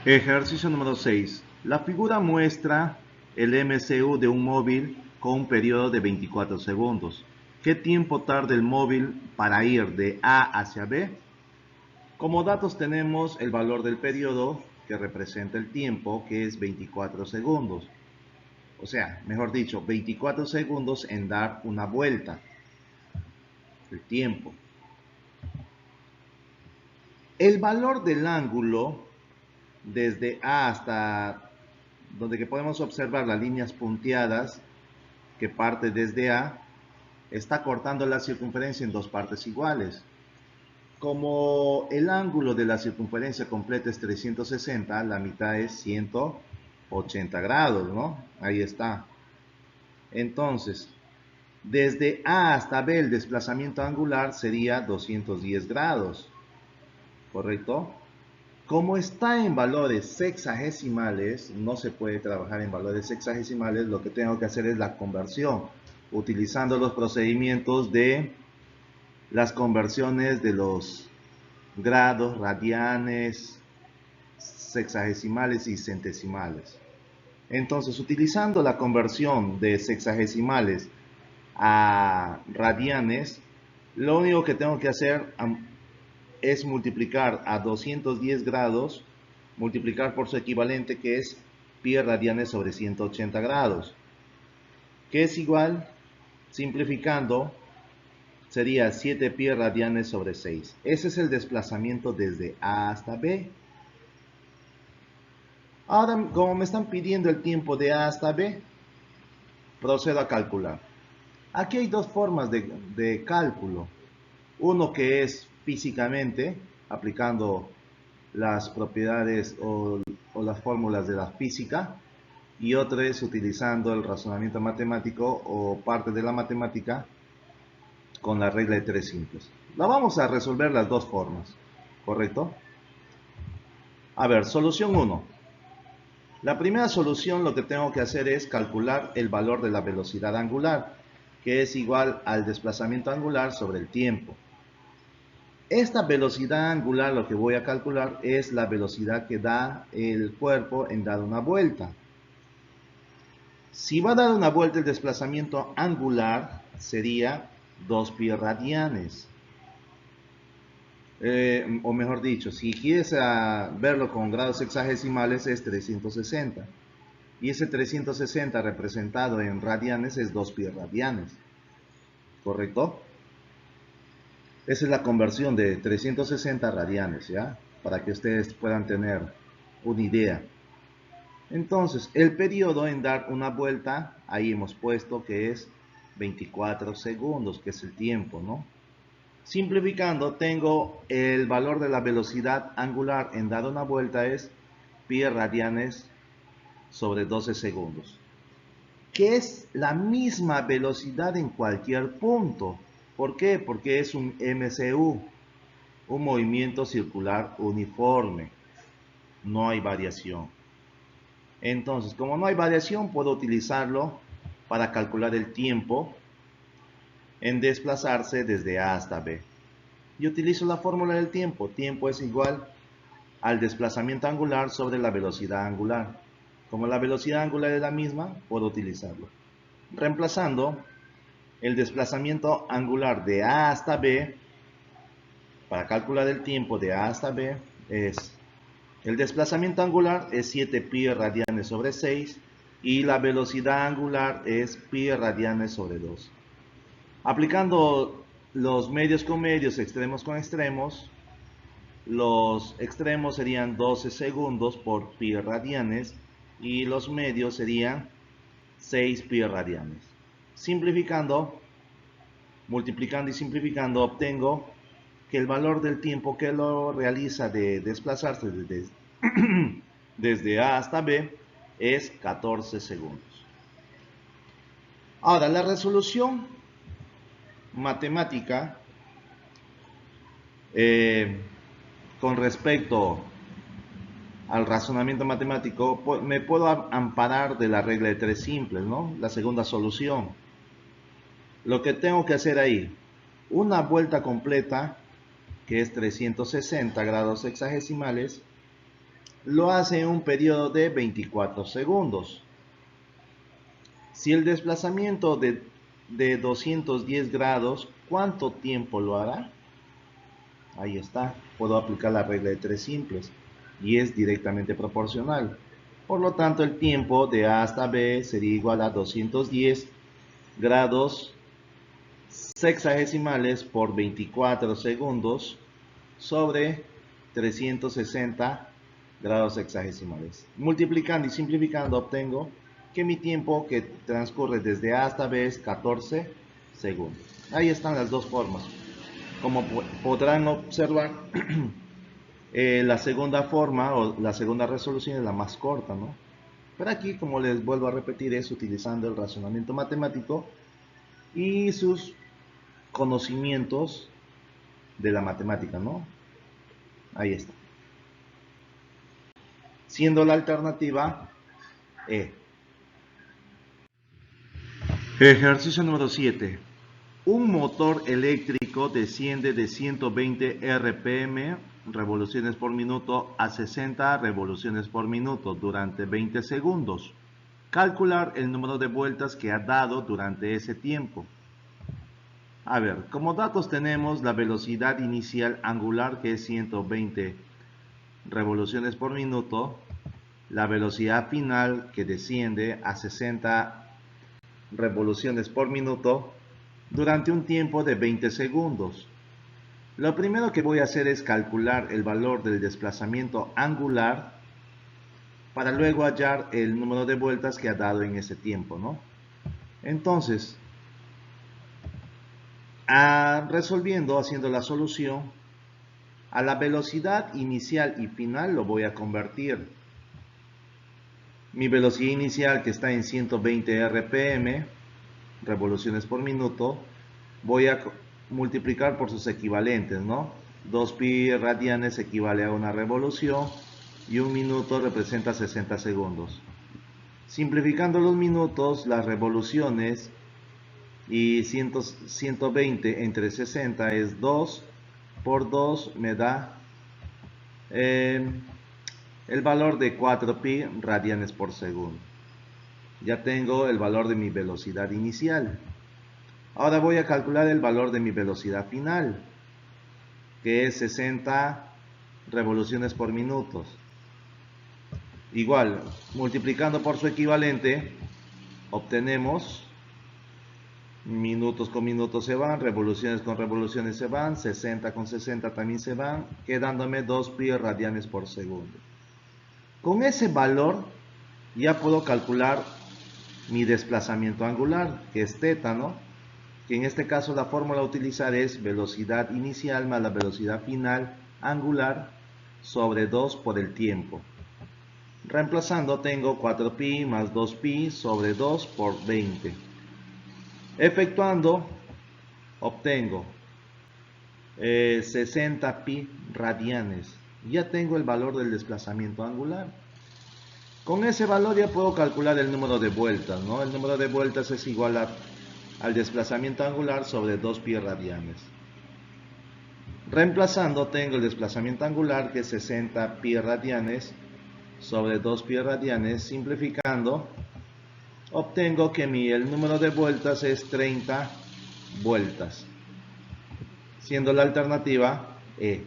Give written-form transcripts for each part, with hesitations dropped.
Ejercicio número 6. La figura muestra el MCU de un móvil con un periodo de 24 segundos. ¿Qué tiempo tarda el móvil para ir de A hacia B? Como datos tenemos el valor del periodo que representa el tiempo, que es 24 segundos. O sea, mejor dicho, 24 segundos en dar una vuelta. El tiempo. El valor del ángulo desde A hasta donde que podemos observar las líneas punteadas que parte desde A, está cortando la circunferencia en dos partes iguales. Como el ángulo de la circunferencia completa es 360, la mitad es 180 grados, ¿no? Ahí está. Entonces, desde A hasta B el desplazamiento angular sería 210 grados, ¿correcto? Como está en valores sexagesimales, no se puede trabajar en valores sexagesimales, lo que tengo que hacer es la conversión, utilizando los procedimientos de las conversiones de los grados, radianes, sexagesimales y centesimales. Entonces, utilizando la conversión de sexagesimales a radianes, lo único que tengo que hacer es multiplicar a 210 grados, multiplicar por su equivalente que es pi radianes sobre 180 grados, que es igual, simplificando, sería 7 pi radianes sobre 6. Ese es el desplazamiento desde A hasta B. Ahora, como me están pidiendo el tiempo de A hasta B, procedo a calcular. Aquí hay dos formas de cálculo. Uno que es físicamente, aplicando las propiedades o las fórmulas de la física, y otro es utilizando el razonamiento matemático o parte de la matemática con la regla de tres simples. La vamos a resolver las dos formas, ¿correcto? A ver, solución 1. La primera solución lo que tengo que hacer es calcular el valor de la velocidad angular, que es igual al desplazamiento angular sobre el tiempo. Esta velocidad angular lo que voy a calcular es la velocidad que da el cuerpo en dar una vuelta. Si va a dar una vuelta, el desplazamiento angular sería 2 pi radianes. O mejor dicho, si quieres verlo con grados sexagesimales es 360. Y ese 360 representado en radianes es 2 pi radianes. ¿Correcto? Esa es la conversión de 360 radianes, ¿ya? Para que ustedes puedan tener una idea. Entonces, el periodo en dar una vuelta, ahí hemos puesto que es 24 segundos, que es el tiempo, ¿no? Simplificando, tengo el valor de la velocidad angular en dar una vuelta es pi radianes sobre 12 segundos, que es la misma velocidad en cualquier punto. ¿Por qué? Porque es un MCU, un movimiento circular uniforme, no hay variación. Entonces, como no hay variación, puedo utilizarlo para calcular el tiempo en desplazarse desde A hasta B. Y utilizo la fórmula del tiempo. Tiempo es igual al desplazamiento angular sobre la velocidad angular. Como la velocidad angular es la misma, puedo utilizarlo. Reemplazando el desplazamiento angular de A hasta B, para calcular el tiempo de A hasta B, es el desplazamiento angular es 7 pi radianes sobre 6 y la velocidad angular es pi radianes sobre 2. Aplicando los medios con medios, extremos con extremos, los extremos serían 12 segundos por pi radianes y los medios serían 6 pi radianes. Simplificando, multiplicando y simplificando, obtengo que el valor del tiempo que lo realiza de desplazarse desde A hasta B es 14 segundos. Ahora, la resolución matemática eh, con respecto al razonamiento matemático, me puedo amparar de la regla de tres simples, ¿no? La segunda solución. Lo que tengo que hacer ahí, una vuelta completa, que es 360 grados sexagesimales, lo hace en un periodo de 24 segundos. Si el desplazamiento de 210 grados, ¿cuánto tiempo lo hará? Ahí está, puedo aplicar la regla de tres simples y es directamente proporcional. Por lo tanto, el tiempo de A hasta B sería igual a 210 grados sexagesimales por 24 segundos sobre 360 grados sexagesimales. Multiplicando y simplificando obtengo que mi tiempo que transcurre desde A hasta B es 14 segundos. Ahí están las dos formas. Como podrán observar, la segunda forma o la segunda resolución es la más corta, ¿no? Pero aquí, como les vuelvo a repetir, es utilizando el razonamiento matemático y sus conocimientos de la matemática, ¿no? Ahí está. Siendo la alternativa E. Ejercicio número 7. Un motor eléctrico desciende de 120 RPM, revoluciones por minuto, a 60 revoluciones por minuto durante 20 segundos. Calcular el número de vueltas que ha dado durante ese tiempo. A ver, como datos tenemos la velocidad inicial angular, que es 120 revoluciones por minuto, la velocidad final, que desciende a 60 revoluciones por minuto durante un tiempo de 20 segundos. Lo primero que voy a hacer es calcular el valor del desplazamiento angular para luego hallar el número de vueltas que ha dado en ese tiempo, ¿no? Entonces, resolviendo, haciendo la solución, a la velocidad inicial y final lo voy a convertir. Mi velocidad inicial, que está en 120 RPM, revoluciones por minuto, voy a multiplicar por sus equivalentes, ¿no? 2 pi radianes equivale a una revolución y un minuto representa 60 segundos. Simplificando los minutos, las revoluciones y 120 entre 60 es 2 por 2 me da el valor de 4 pi radianes por segundo. Ya tengo el valor de mi velocidad inicial. Ahora voy a calcular el valor de mi velocidad final, que es 60 revoluciones por minuto. Igual, multiplicando por su equivalente, obtenemos minutos con minutos se van, revoluciones con revoluciones se van, 60 con 60 también se van, quedándome 2 pi radianes por segundo. Con ese valor ya puedo calcular mi desplazamiento angular, que es θ, ¿no? Que en este caso la fórmula a utilizar es velocidad inicial más la velocidad final angular sobre 2 por el tiempo. Reemplazando tengo 4pi más 2pi sobre 2 por 20. Efectuando obtengo 60 pi radianes. Ya tengo el valor del desplazamiento angular. Con ese valor ya puedo calcular el número de vueltas, ¿no? El número de vueltas es igual al desplazamiento angular sobre 2 pi radianes. Reemplazando tengo el desplazamiento angular, que es 60 pi radianes sobre 2 pi radianes. Simplificando obtengo que el número de vueltas es 30 vueltas, siendo la alternativa E.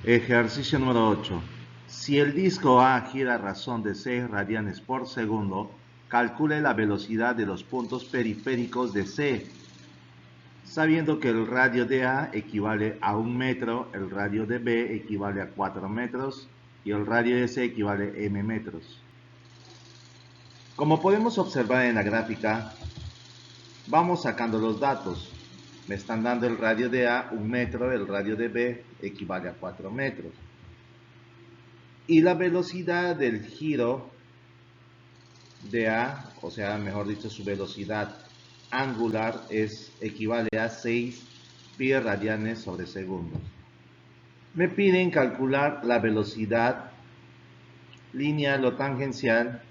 Ejercicio número 8. Si el disco A gira a razón de 6 radianes por segundo, calcule la velocidad de los puntos periféricos de C, sabiendo que el radio de A equivale a 1 metro, el radio de B equivale a 4 metros y el radio de C equivale a m metros. Como podemos observar en la gráfica, vamos sacando los datos. Me están dando el radio de A 1 metro, el radio de B equivale a 4 metros. Y la velocidad del giro de A, o sea, mejor dicho, su velocidad angular equivale a 6 pi radianes sobre segundos. Me piden calcular la velocidad lineal o tangencial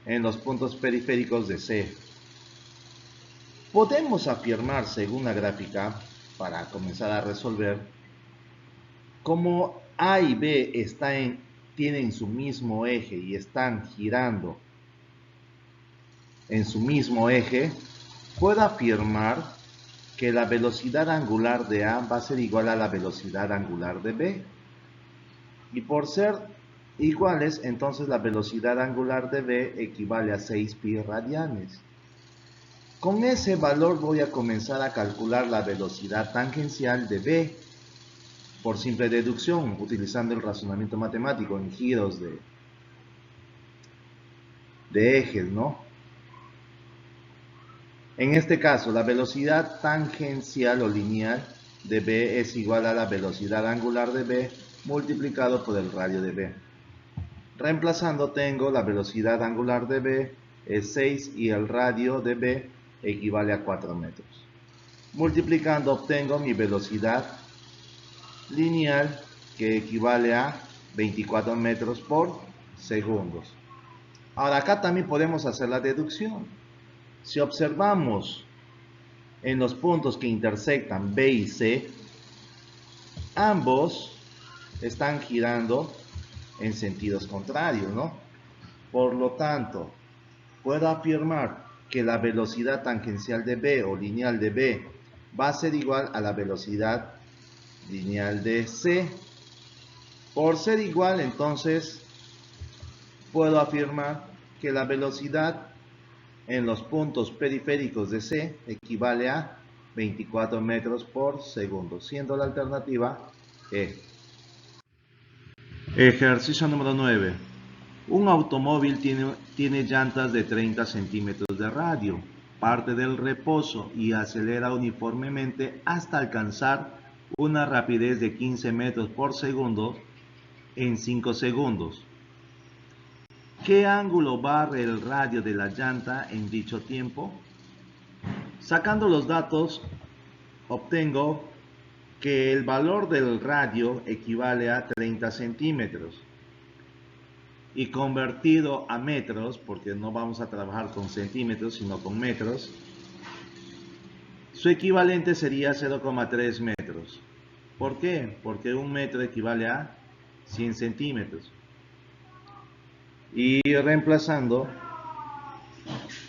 en los puntos periféricos de C. Podemos afirmar, según la gráfica, para comenzar a resolver, como A y B tienen su mismo eje y están girando en su mismo eje, puedo afirmar que la velocidad angular de A va a ser igual a la velocidad angular de B. Y por ser iguales, entonces la velocidad angular de B equivale a 6 pi radianes. Con ese valor voy a comenzar a calcular la velocidad tangencial de B por simple deducción, utilizando el razonamiento matemático en giros de ejes, ¿no? En este caso, la velocidad tangencial o lineal de B es igual a la velocidad angular de B multiplicado por el radio de B. Reemplazando tengo la velocidad angular de B es 6 y el radio de B equivale a 4 metros. Multiplicando obtengo mi velocidad lineal que equivale a 24 metros por segundos. Ahora acá también podemos hacer la deducción. Si observamos en los puntos que intersectan B y C, ambos están girando en sentidos contrarios, ¿no? Por lo tanto, puedo afirmar que la velocidad tangencial de B o lineal de B va a ser igual a la velocidad lineal de C. Por ser igual, entonces, puedo afirmar que la velocidad en los puntos periféricos de C equivale a 24 metros por segundo, siendo la alternativa E. Ejercicio número 9. Un automóvil tiene llantas de 30 centímetros de radio, parte del reposo y acelera uniformemente hasta alcanzar una rapidez de 15 metros por segundo en 5 segundos. ¿Qué ángulo barre el radio de la llanta en dicho tiempo? Sacando los datos, obtengo que el valor del radio equivale a 30 centímetros. Y convertido a metros, porque no vamos a trabajar con centímetros, sino con metros, su equivalente sería 0,3 metros. ¿Por qué? Porque un metro equivale a 100 centímetros. Y reemplazando,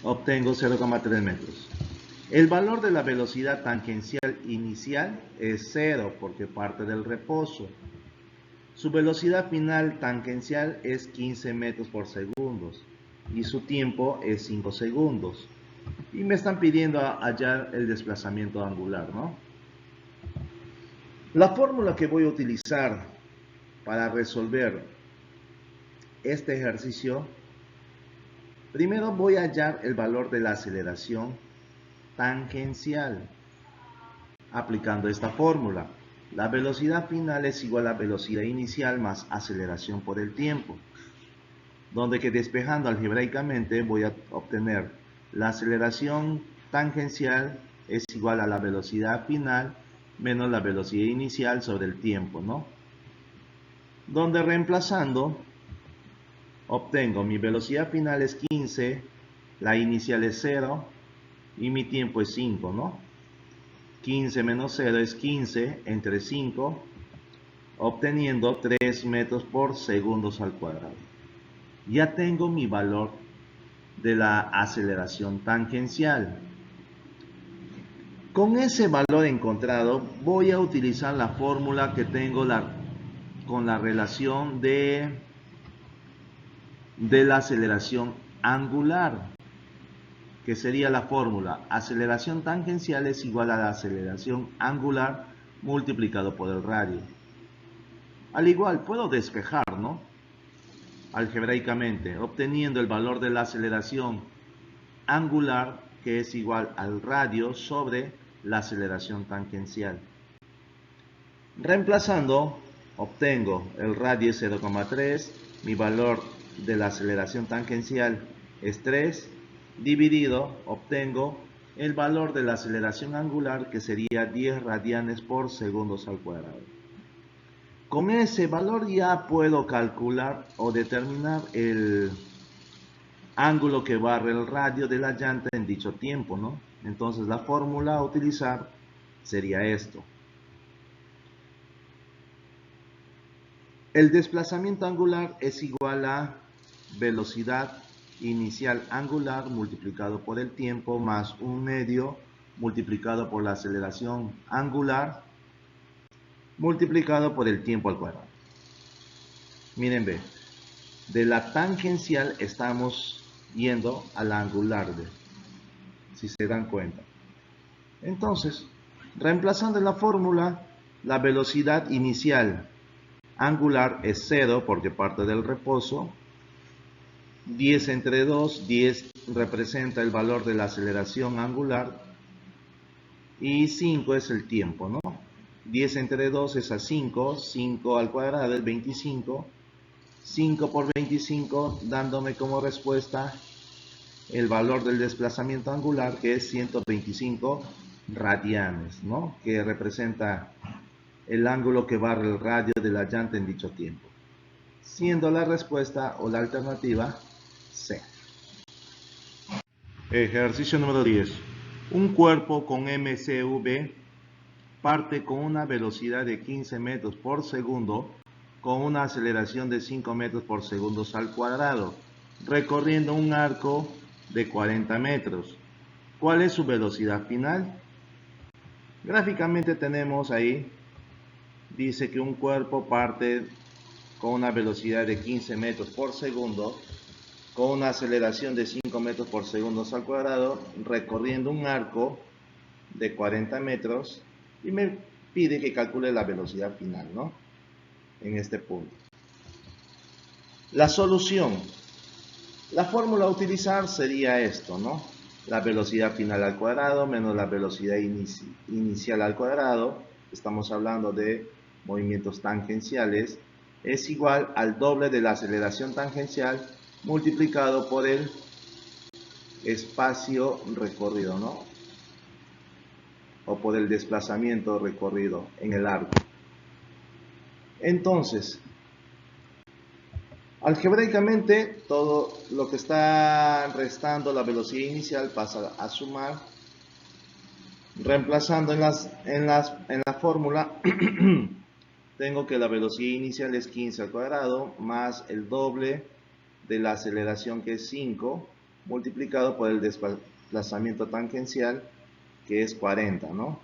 obtengo 0,3 metros. El valor de la velocidad tangencial inicial es 0 porque parte del reposo. Su velocidad final tangencial es 15 metros por segundo y su tiempo es 5 segundos. Y me están pidiendo hallar el desplazamiento angular, ¿no? La fórmula que voy a utilizar para resolver este ejercicio, primero voy a hallar el valor de la aceleración tangencial aplicando esta fórmula. La velocidad final es igual a velocidad inicial más aceleración por el tiempo, donde que despejando algebraicamente voy a obtener la aceleración tangencial es igual a la velocidad final menos la velocidad inicial sobre el tiempo, ¿no? Donde reemplazando obtengo mi velocidad final es 15, la inicial es 0 y mi tiempo es 5, ¿no? 15 menos 0 es 15 entre 5, obteniendo 3 metros por segundos al cuadrado. Ya tengo mi valor de la aceleración tangencial. Con ese valor encontrado voy a utilizar la fórmula que tengo con la relación de la aceleración angular, que sería la fórmula aceleración tangencial es igual a la aceleración angular multiplicado por el radio. Al igual puedo despejar, ¿no? Algebraicamente, obteniendo el valor de la aceleración angular que es igual al radio sobre la aceleración tangencial. Reemplazando, obtengo el radio es 0,3, mi valor de la aceleración tangencial es 3, dividido, obtengo el valor de la aceleración angular que sería 10 radianes por segundos al cuadrado. Con ese valor ya puedo calcular o determinar el ángulo que barre el radio de la llanta en dicho tiempo, ¿no? Entonces la fórmula a utilizar sería esto. El desplazamiento angular es igual a velocidad inicial angular multiplicado por el tiempo más 1/2 multiplicado por la aceleración angular multiplicado por el tiempo al cuadrado. Miren, ve, de la tangencial estamos yendo a la angular, si se dan cuenta. Entonces, reemplazando la fórmula, la velocidad inicial angular es 0 porque parte del reposo. 10 entre 2, 10 representa el valor de la aceleración angular y 5 es el tiempo, ¿no? 10 entre 2 es a 5, 5 al cuadrado es 25, 5 por 25 dándome como respuesta el valor del desplazamiento angular, que es 125 radianes, ¿no? Que representa el ángulo que barre el radio de la llanta en dicho tiempo, siendo la respuesta o la alternativa C. Ejercicio número 10. Un cuerpo con MCV parte con una velocidad de 15 metros por segundo con una aceleración de 5 metros por segundo al cuadrado, recorriendo un arco de 40 metros. ¿Cuál es su velocidad final? Gráficamente tenemos ahí, dice que un cuerpo parte con una velocidad de 15 metros por segundo con una aceleración de 5 metros por segundo al cuadrado, recorriendo un arco de 40 metros y me pide que calcule la velocidad final, ¿no? En este punto. La solución. La fórmula a utilizar sería esto, ¿no? La velocidad final al cuadrado menos la velocidad inicial al cuadrado, estamos hablando de movimientos tangenciales, es igual al doble de la aceleración tangencial multiplicado por el espacio recorrido, ¿no? O por el desplazamiento recorrido en el arco. Entonces, algebraicamente, todo lo que está restando la velocidad inicial pasa a sumar, reemplazando en la fórmula, tengo que la velocidad inicial es 15 al cuadrado, más el doble de la aceleración que es 5, multiplicado por el desplazamiento tangencial, que es 40, ¿no?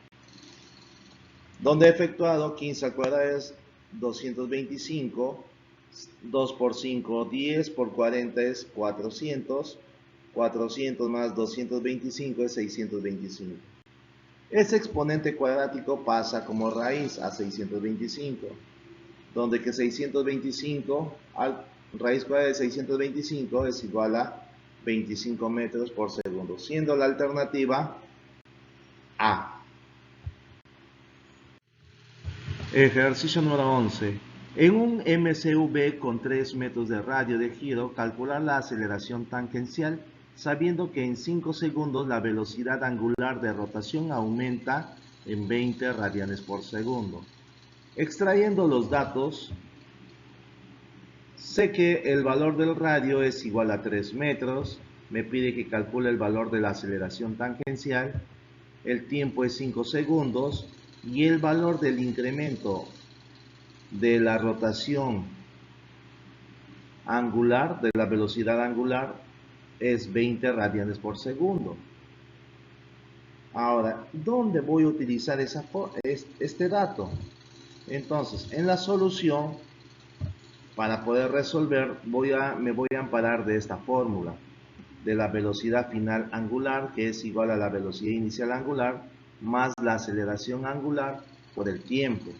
Donde he efectuado 15 al cuadrado es 225, 2 por 5, 10 por 40 es 400, 400 más 225 es 625. Ese exponente cuadrático pasa como raíz a 625, donde que 625, raíz cuadrada de 625 es igual a 25 metros por segundo, siendo la alternativa A. Ejercicio número 11. En un MCV con 3 metros de radio de giro, calcular la aceleración tangencial sabiendo que en 5 segundos la velocidad angular de rotación aumenta en 20 radianes por segundo. Extrayendo los datos, sé que el valor del radio es igual a 3 metros, me pide que calcule el valor de la aceleración tangencial, el tiempo es 5 segundos, y el valor del incremento de la rotación angular, de la velocidad angular, es 20 radianes por segundo. Ahora, ¿dónde voy a utilizar este dato? Entonces, en la solución, para poder resolver, me voy a amparar de esta fórmula, de la velocidad final angular, que es igual a la velocidad inicial angular, más la aceleración angular por el tiempo.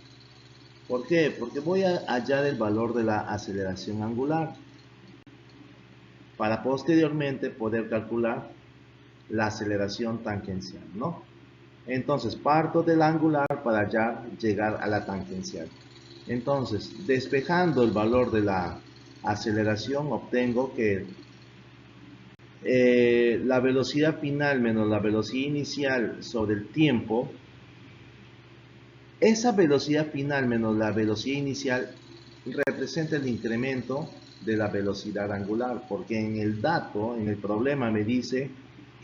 ¿Por qué? Porque voy a hallar el valor de la aceleración angular para posteriormente poder calcular la aceleración tangencial, ¿no? Entonces, parto del angular para ya llegar a la tangencial. Entonces, despejando el valor de la aceleración, obtengo que la velocidad final menos la velocidad inicial sobre el tiempo, esa velocidad final menos la velocidad inicial representa el incremento de la velocidad angular, porque en el dato, en el problema me dice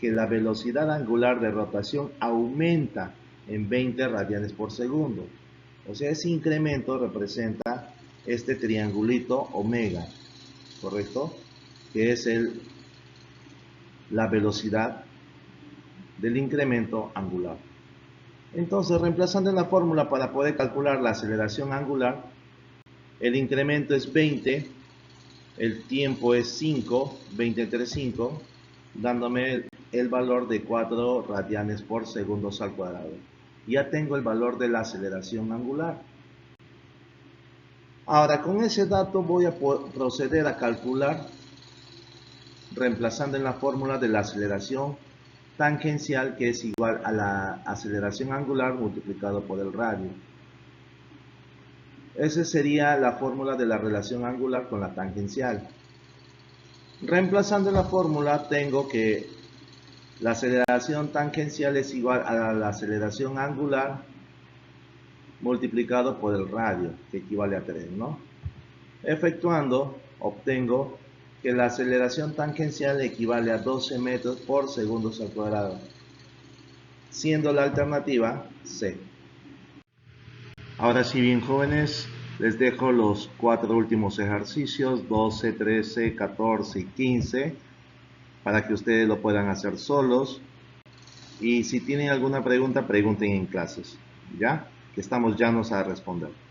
que la velocidad angular de rotación aumenta en 20 radianes por segundo. O sea, ese incremento representa este triangulito omega, ¿correcto? Que es la velocidad del incremento angular. Entonces, reemplazando en la fórmula para poder calcular la aceleración angular, el incremento es 20, el tiempo es 5, 20 entre 5, dándome el valor de 4 radianes por segundos al cuadrado. Ya tengo el valor de la aceleración angular. Ahora, con ese dato voy a proceder a calcular, reemplazando en la fórmula de la aceleración tangencial, que es igual a la aceleración angular multiplicado por el radio. Esa sería la fórmula de la relación angular con la tangencial. Reemplazando la fórmula, tengo que la aceleración tangencial es igual a la aceleración angular multiplicado por el radio, que equivale a 3, ¿no? Efectuando, obtengo que la aceleración tangencial equivale a 12 metros por segundos al cuadrado, siendo la alternativa C. Ahora sí, bien jóvenes, les dejo los 4 últimos ejercicios, 12, 13, 14 y 15, para que ustedes lo puedan hacer solos. Y si tienen alguna pregunta, pregunten en clases, ¿ya? Que estamos llanos a responder.